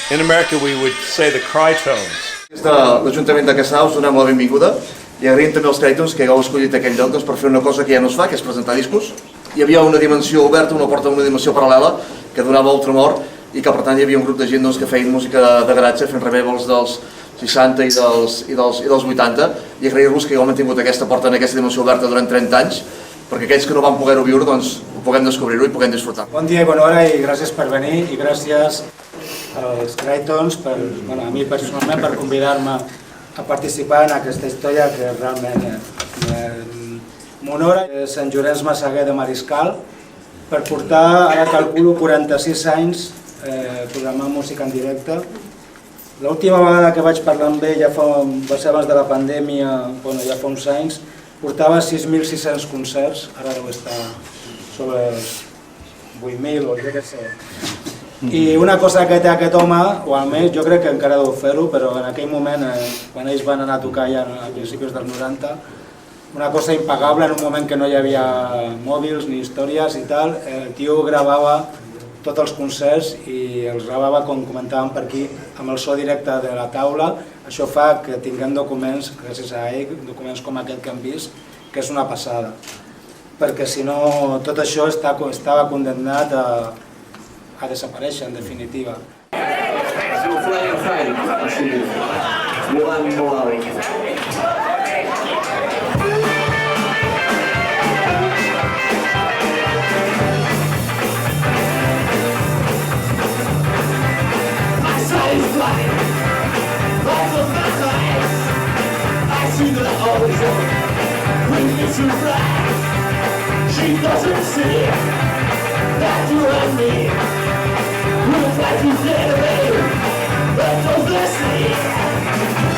In America we would say the Crytones. Des de l'Ajuntament de Cassà us donem la benvinguda i agraïm també als Crytones que hagueu escollit aquell lloc per fer una cosa que ja no es fa, que és presentar discos. Hi havia una dimensió oberta, una porta d'una dimensió paral·lela que donava Ultramort i que per tant hi havia un grup de gent que feien música de garatge fent revivals dels 60 i dels 80 i agrair-vos que heu mantingut aquesta porta en aquesta dimensió oberta durant 30 anys perquè aquells que no van poder-ho viure doncs ho puguem descobrir-ho i puguem disfrutar. Bon dia i bona hora i gràcies per venir i gràcies als Crytones, a mi personalment, per convidar-me a participar en aquesta història que realment m'honora. Sant Llorenç Massaguer de Mariscal, per portar, ara calculo, 46 anys programant música en directe. L'última vegada que vaig parlar amb ell va ser abans de la pandèmia, ja fa uns anys, portava 6.600 concerts, ara deu estar sobre els 8.000 o jo què sé. I una cosa que té aquest home, o almenys jo crec que encara deu fer-ho, però en aquell moment, quan ells van anar a tocar ja a principis dels 90, una cosa impagable en un moment que no hi havia mòbils ni històries i tal, el tio gravava tots els concerts i els gravava, com comentàvem per aquí, amb el so directe de la taula. Això fa que tinguem documents, gràcies a ell, documents com aquest que hem vist, que és una passada. Perquè si no, tot això estava condemnat a desaparèixer, en definitiva. She doesn't see that you and me look like you get away, but don't see.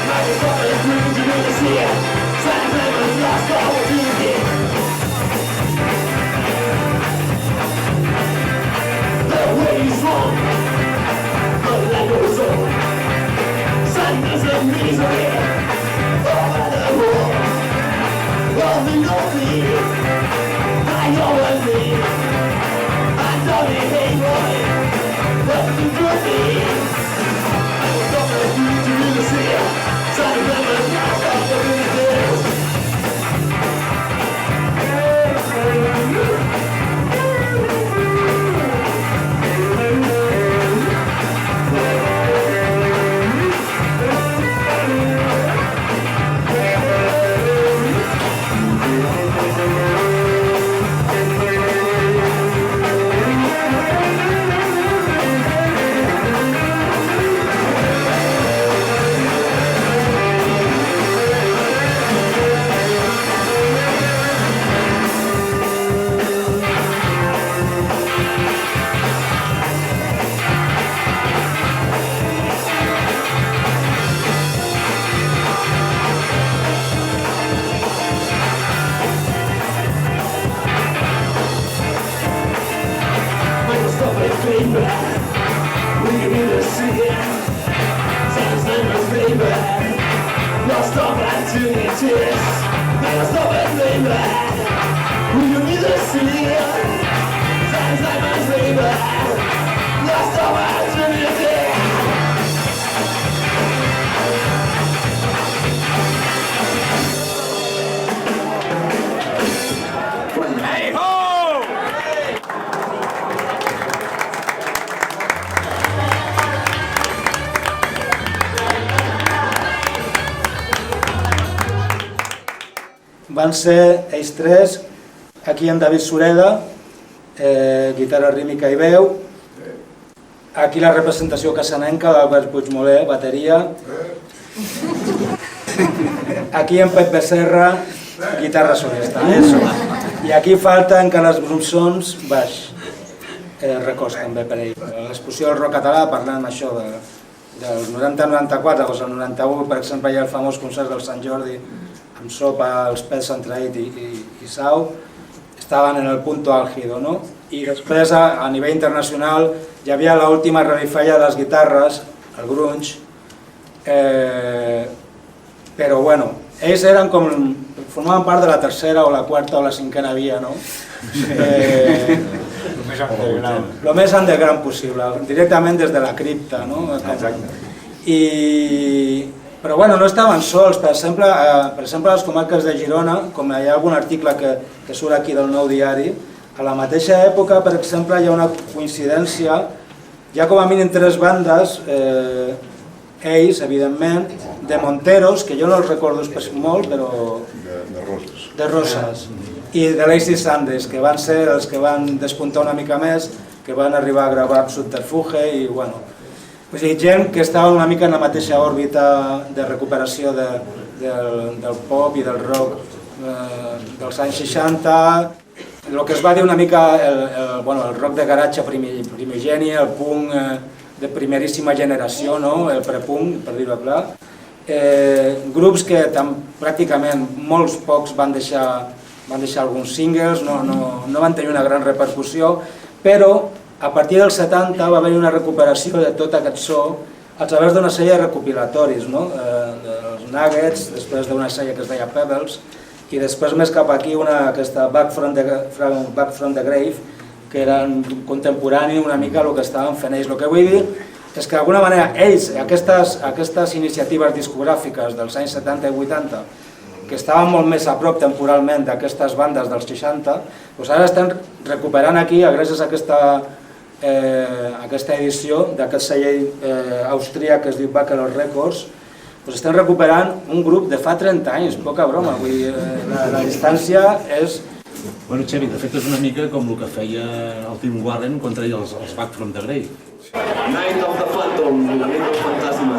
My father is going to be the sea. Time has lost opportunity. The way is wrong, but life goes on. Sadness and misery over the world. Nothing of me. I know what me. I don't hate boy. Nothing for me. I was not going to be the sea. Trying to remember now about the details. Van ser ells tres, aquí en David Sureda, guitarra rítmica i veu, aquí la representació casanenca d'Albert Puigmoler, bateria, aquí en Pep Becerra, guitarra solista, i aquí falta en Carles Brunsons, baix, records també per ell. L'exposició del rock català, parlant això del 90-94, doncs el 91, per exemple, hi ha el famós concert del Sant Jordi, amb sopa, els pèls Santraït i Sau, estaven en el punto álgido, no? I després, a nivell internacional, hi havia l'última revifalla de les guitarres, el grunge, però bueno, ells eren com, formaven part de la tercera o la quarta o la cinquena via, no? el més underground possible, directament des de la cripta, no? Exacte. Però bueno, no estaven sols, per exemple a les comarques de Girona, com hi ha algun article que surt aquí del Nou Diari, a la mateixa època, per exemple, hi ha una coincidència, hi ha com a mínim 3 bandes, ells, evidentment, de Monteros, que jo no els recordo molt, però... De Roses. De Roses. I de Lazy Sundays, que van ser els que van despuntar una mica més, que van arribar a gravar Subterfuge i, bueno... És a dir, gent que estava una mica en la mateixa òrbita de recuperació del pop i del rock dels anys 60, el que es va dir una mica el rock de garatge primigeni, el punk de primeríssima generació, el prepunk, per dir-ho clar. Grups que pràcticament molts pocs van deixar alguns singles, no van tenir una gran repercussió, però a partir dels 70 va haver una recuperació de tot aquest so a través d'una sèrie de recopilatoris, dels Nuggets, després d'una sèrie que es deia Pebbles, i després més cap aquí aquesta Back from the Grave, que eren contemporani una mica el que estaven fent ells. El que vull dir és que d'alguna manera ells, aquestes iniciatives discogràfiques dels anys 70 i 80, que estaven molt més a prop temporalment d'aquestes bandes dels 60, doncs ara estan recuperant aquí, gràcies a aquesta edició d'aquest celler austríac que es diu Bachelor Records, doncs estem recuperant un grup de fa 30 anys, poca broma, vull dir, la distància és... Bueno, Xevi, de fet és una mica com el que feia el Tim Warren quan treia els Back from the Grave. Night of the Phantom, la nit del fantasma.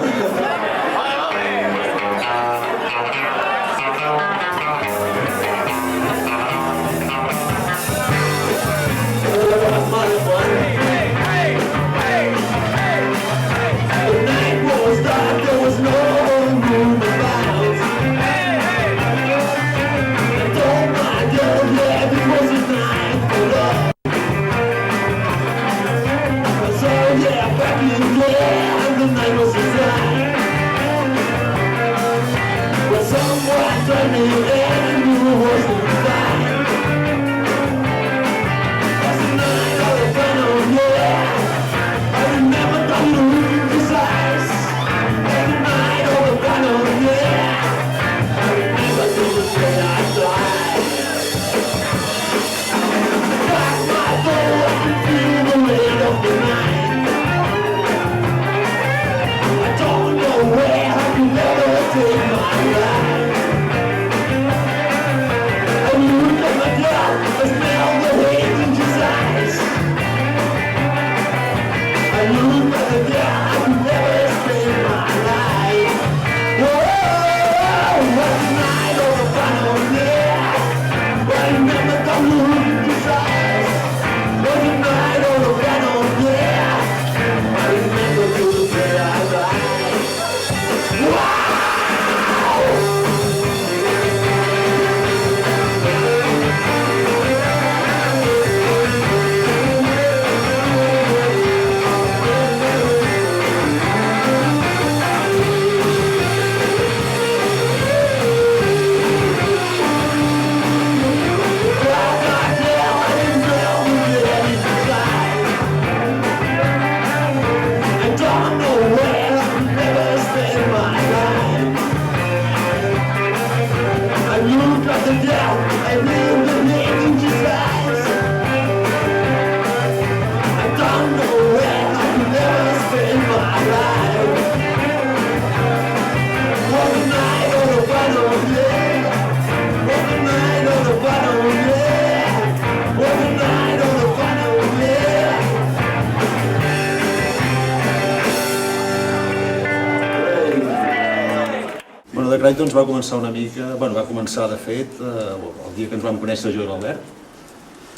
The Claytons va començar una mica, va començar de fet el dia que ens vam conèixer jo i l'Albert,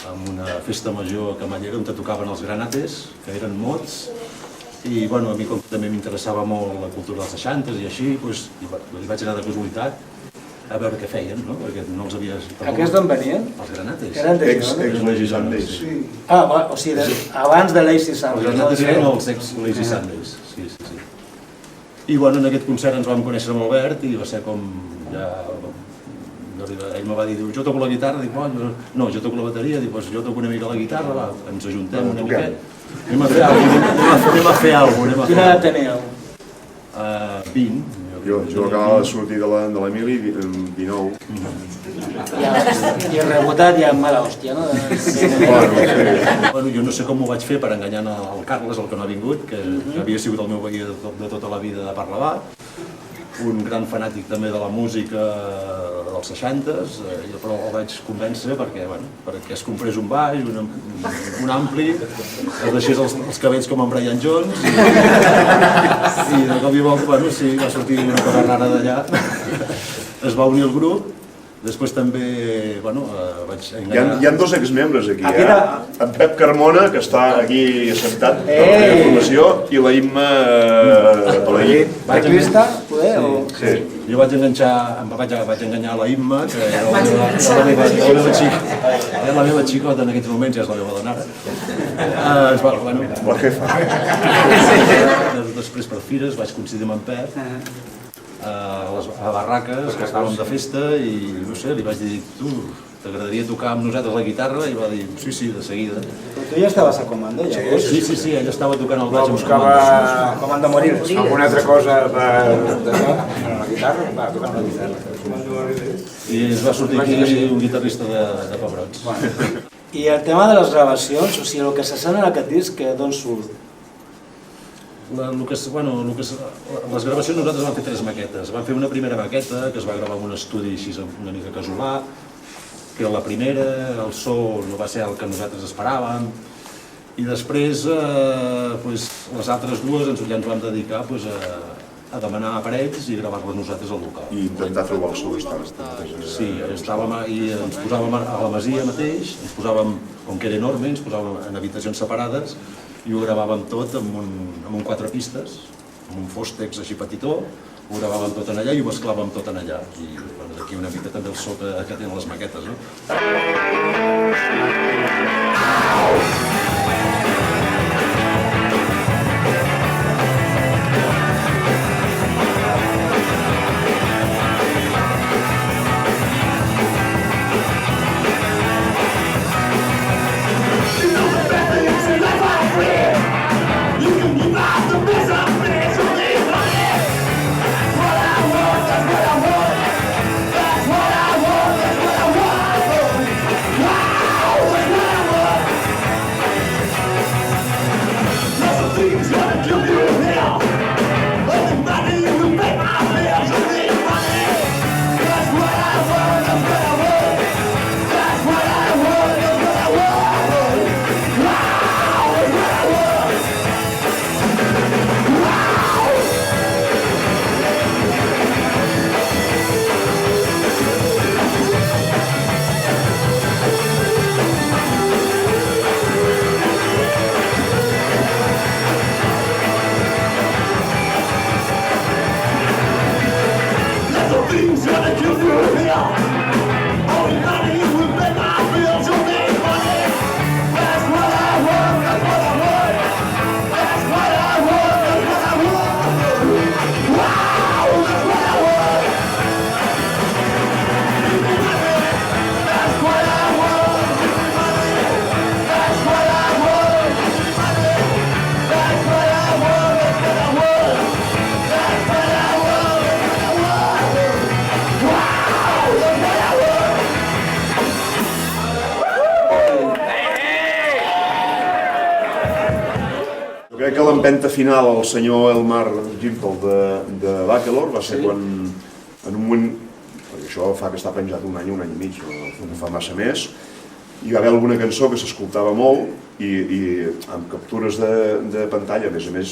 amb una festa major a Camallera on tocaven els Granates, que eren mots, i a mi com també m'interessava molt la cultura dels 60 i així, hi vaig anar de casualitat a veure què feien, perquè no els havies... Aquests d'on venien? Els Granates. Eren de Girona? Ex-Lazy Sundays. O sigui, abans de Lazy Sundays. Els Granates eren els ex-Lazy Sundays, sí. I en aquest concert ens vam conèixer amb l'Albert i va ser com ja Ell me va dir, jo toco la guitarra, dic, no, jo toco la bateria, dic, jo toco una mica la guitarra, va, ens ajuntem una mica. Anem a fer alguna cosa. Quina edat teníeu? 20. Jo acabava de sortir de l'Emili, 19. I rebotat ja amb mala hòstia, no? Bueno, jo no sé com ho vaig fer per enganyar el Carles, el que no ha vingut, que havia sigut el meu veí de tota la vida de Parlavà, un gran fanàtic també de la música dels 60s, però el vaig convèncer perquè es comprés un baix, un ampli, es deixés els cabells com en Brian Jones i de cop i volta, va sortir una cosa rara d'allà, es va unir al grup. Després també, vaig enganyar... Hi ha dos exmembres aquí, En Pep Carmona, que està aquí assentat per la formació, i la Imma Palaí. Teclista, poder? Sí. Jo vaig enganyar la Imma, que era la meva xicota en aquests moments, ja és la meva dona ara. La jefa. Després per fires vaig coincidir amb en Pep, a barraques, que estàvem de festa, i no sé, li vaig dir, tu, t'agradaria tocar amb nosaltres la guitarra? I va dir, sí, de seguida. Però tu ja estaves a Comando, llavors? Sí, ell estava tocant el baix amb buscava Comando Morir. alguna altra cosa de la guitarra, va tocar la guitarra. I es va sortir aquí un guitarrista de Pebrots. I el tema de les gravacions, o sigui, el que se sent en aquest disc, d'on surt? Les gravacions nosaltres vam fer 3 maquetes. Vam fer una primera maqueta que es va gravar en un estudi així una mica casolà, que era la primera, el so no va ser el que nosaltres esperàvem, i després les altres dues ja ens vam dedicar a demanar aparells i gravar-les nosaltres al local. I intentar trobar el so estat. Sí, ens posàvem a la Masia mateix, ens posàvem, com que era enorme, ens posàvem en habitacions separades i ho gravàvem tot amb un 4 pistes, amb un Fostex així petitó, ho gravàvem tot en allà i ho mesclàvem tot en allà. I d'aquí una mica també el so que tenen les maquetes, no? Crec que l'empenta final al senyor Elmar Gimpel de Bachelor va ser quan, en un moment, perquè això fa que està penjat un any i mig, no fa massa més, hi va haver alguna cançó que s'escoltava molt i amb captures de pantalla, a més,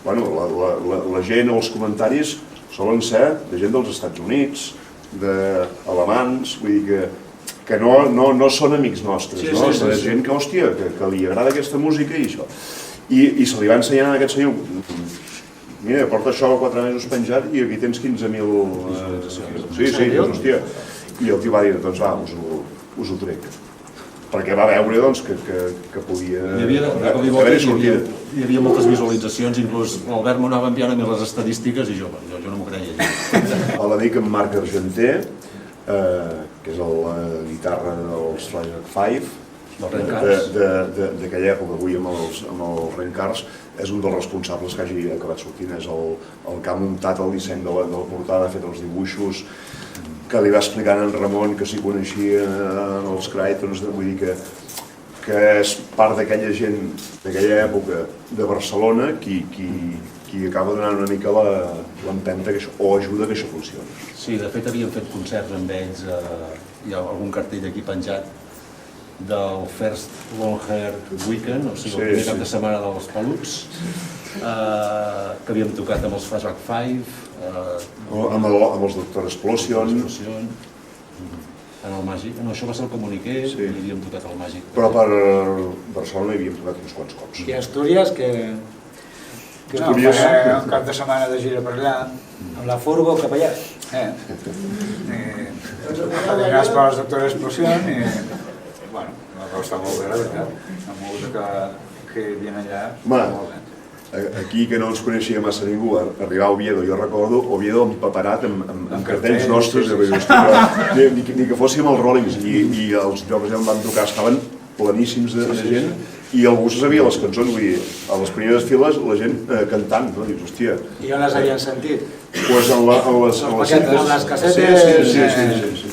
la gent o els comentaris solen ser de gent dels Estats Units, d'alemans, vull dir que no són amics nostres, no? És gent que, hòstia, que li agrada aquesta música i això. I se li va ensenyar a aquest senyor, mira, porta això 4 mesos penjat i aquí tens 15.000... Sí, hòstia. I el tio va dir, doncs va, us ho trec. Perquè va veure, doncs, que podia haver-hi sortida. Hi havia moltes visualitzacions, inclús l'Albert m'ho anava enviant a mi les estadístiques i jo no m'ho creia. a l'amic en Marc Argenter, que és la guitarra dels Flash 5, d'aquella època, avui amb els Rencars, és un dels responsables que hagi acabat sortint, és el que ha muntat el disseny de la portada, ha fet els dibuixos, que li va explicant en Ramon que s'hi coneixia en els Critons, vull dir que és part d'aquella gent d'aquella època de Barcelona qui acaba donant una mica l'empenta o ajuda que això funcioni. Sí, de fet havíem fet concerts amb ells, hi ha algun cartell aquí penjat del First Long Hair Weekend, o sigui, el primer cap de setmana dels Peluts, que havíem tocat amb els Flashback 5, amb els Doctor Explosion, en el Màgic. No, això va ser el Comuniqué i havíem tocat el Màgic. Però per Barcelona hi havíem tocat uns quants cops. I Astúries, que no, faré un cap de setmana de gira per allà, amb la furgo cap allà. Adinars per les Doctor Explosion i, bueno, va costar molt bé, la veritat. La música que hi havia allà, molt bé. Aquí, que no ens coneixia massa ningú, arribar a Oviedo, jo recordo Oviedo empaperat amb cartells nostres, ni que fóssim els Rollings, i els llocs on vam tocar estaven planíssims de gent, i algú se sabia les cançons, vull dir, a les primeres files la gent cantant, no? Dius, hòstia... I on les havien sentit? Doncs amb les cassetes... Sí.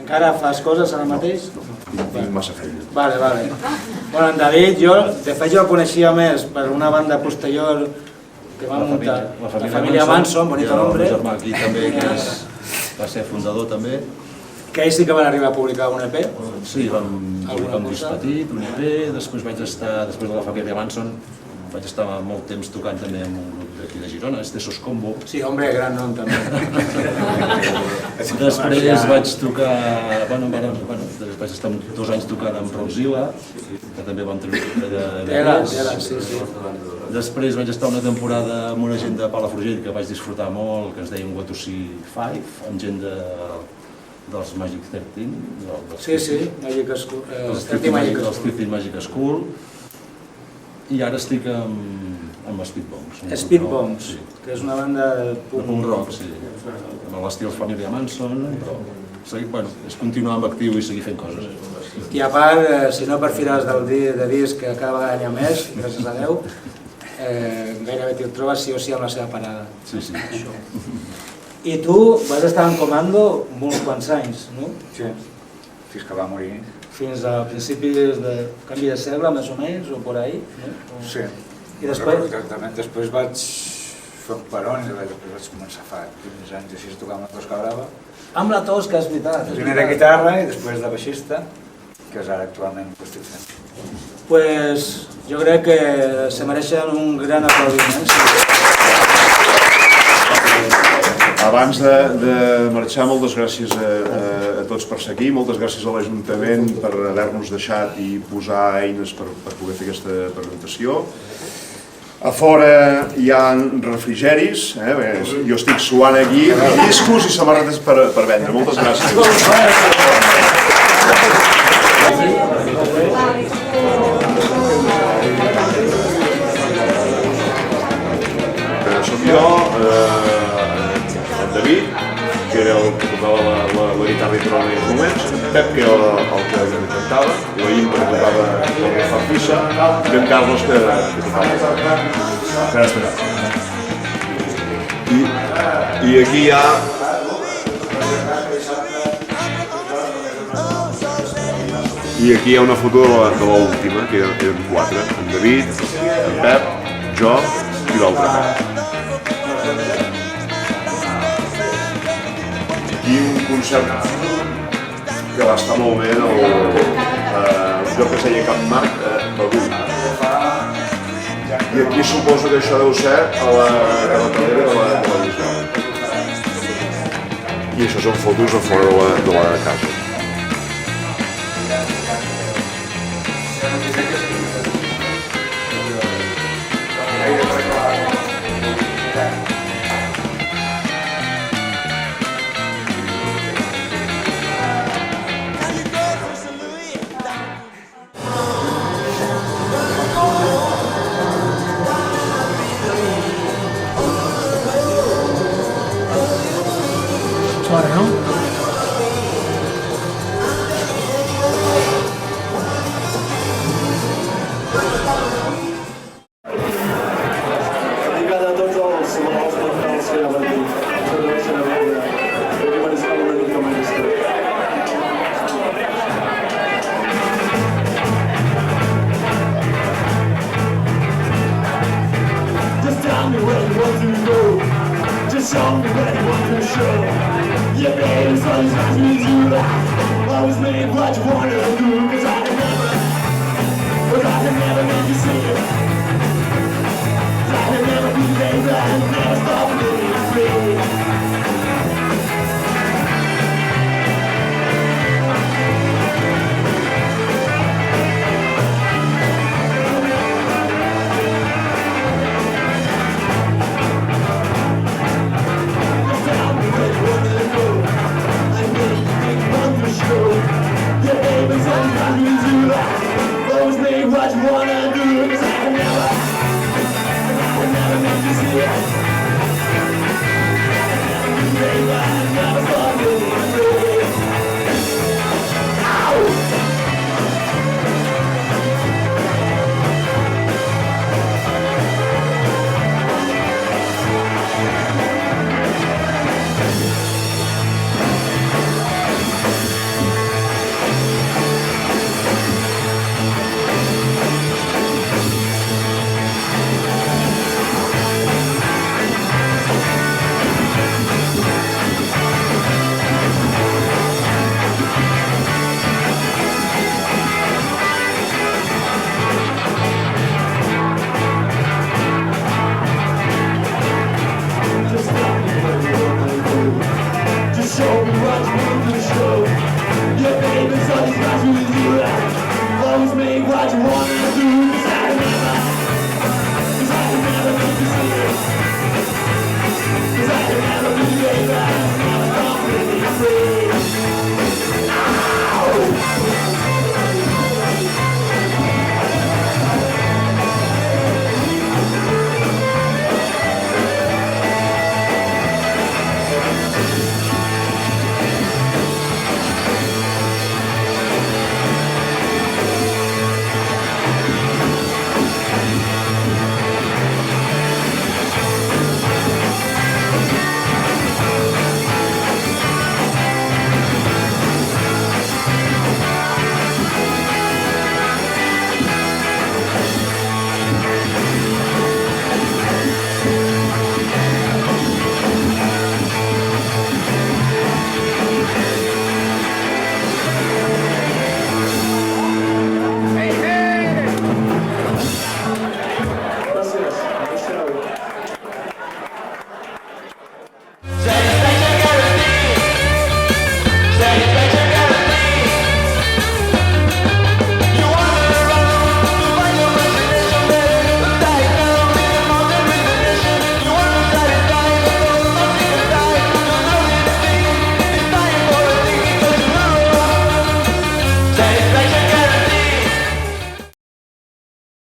Encara fas coses ara mateix? Tinc massa feina. Vale. Bueno, en David, de fet jo el coneixia més per una banda posterior que va muntar, la família Manson, bonito nombre. El germà aquí també, que va ser fundador també. Que ells sí que van arribar a publicar un EP. Sí, vam publicar un disc petit, un EP, després de la família Manson, vaig estar molt temps tocant també amb un grup d'aquí de Girona, Estesos Combo. Sí, hombre, gran nom també. Després vaig tocar, vaig estar 2 anys tocant amb Rosila, que també vam treure de sí. Després vaig estar una temporada amb una gent de Palafrugell que vaig disfrutar molt, que es deia What to See 5, amb gent dels Magic 13. Sí, Magic School. Els 13 Magic School. I ara estic amb Speedbombs. Speedbombs, que és una banda de punk rock, sí. Amb l'estil família Manson, però és continuar amb actiu i seguir fent coses. I a part, si no per fires de disc, que cada vegada n'hi ha més, gràcies a Déu, gairebé t'hi trobes sí o sí amb la seva parada. Sí. I tu vas estar en comando molts quants anys, no? Sí, fins que va morir. Fins a principis de canvi de segle, més o menys, o por ahí, no? Sí. I després? Després vaig fer un peron i després vaig començar fa 15 anys així a tocar amb la Tosca Brava. Amb la Tosca, és veritat. Primer de guitarra i després de baixista, que és ara actualment el que estic fent. Pues jo crec que se mereixen un gran aplaudiment. Abans de marxar, moltes gràcies a tots per ser aquí, moltes gràcies a l'Ajuntament per haver-nos deixat i posar eines per poder fer aquesta presentació. A fora hi ha refrigeris, jo estic suant aquí, discos i samarretes per vendre. Moltes gràcies. Soc jo, en David, que era el que tocava la guitarra i trona en aquells moments, en Pep, que era el que cantava, i la Impa, que tocava la farfissa, i en Carlos, que tocava. I aquí hi ha... I aquí hi ha una foto de l'última, que eren 4, en David, en Pep, jo i l'altre Pep. Aquí un concert que va estar molt bé en el lloc que es deia Camp Marc, Begur. I aquí suposo que això deu ser a la carretera de la Bisbal. I això són fotos a fora de la casa. sun's rising in July. Always make what you wanna do, 'cause I can never make you see it. 'Cause I can never be baby, I can never stop being free. Yeah, baby, sometimes we do that. Always make what you wanna do, 'cause I can never make you see it. Baby, I can never stop being free. Ow! Just show me what you want to show. Yeah, baby, so these guys really do that. Always make what you wanna do, 'cause I can never make you see it. 'Cause I can never be baby.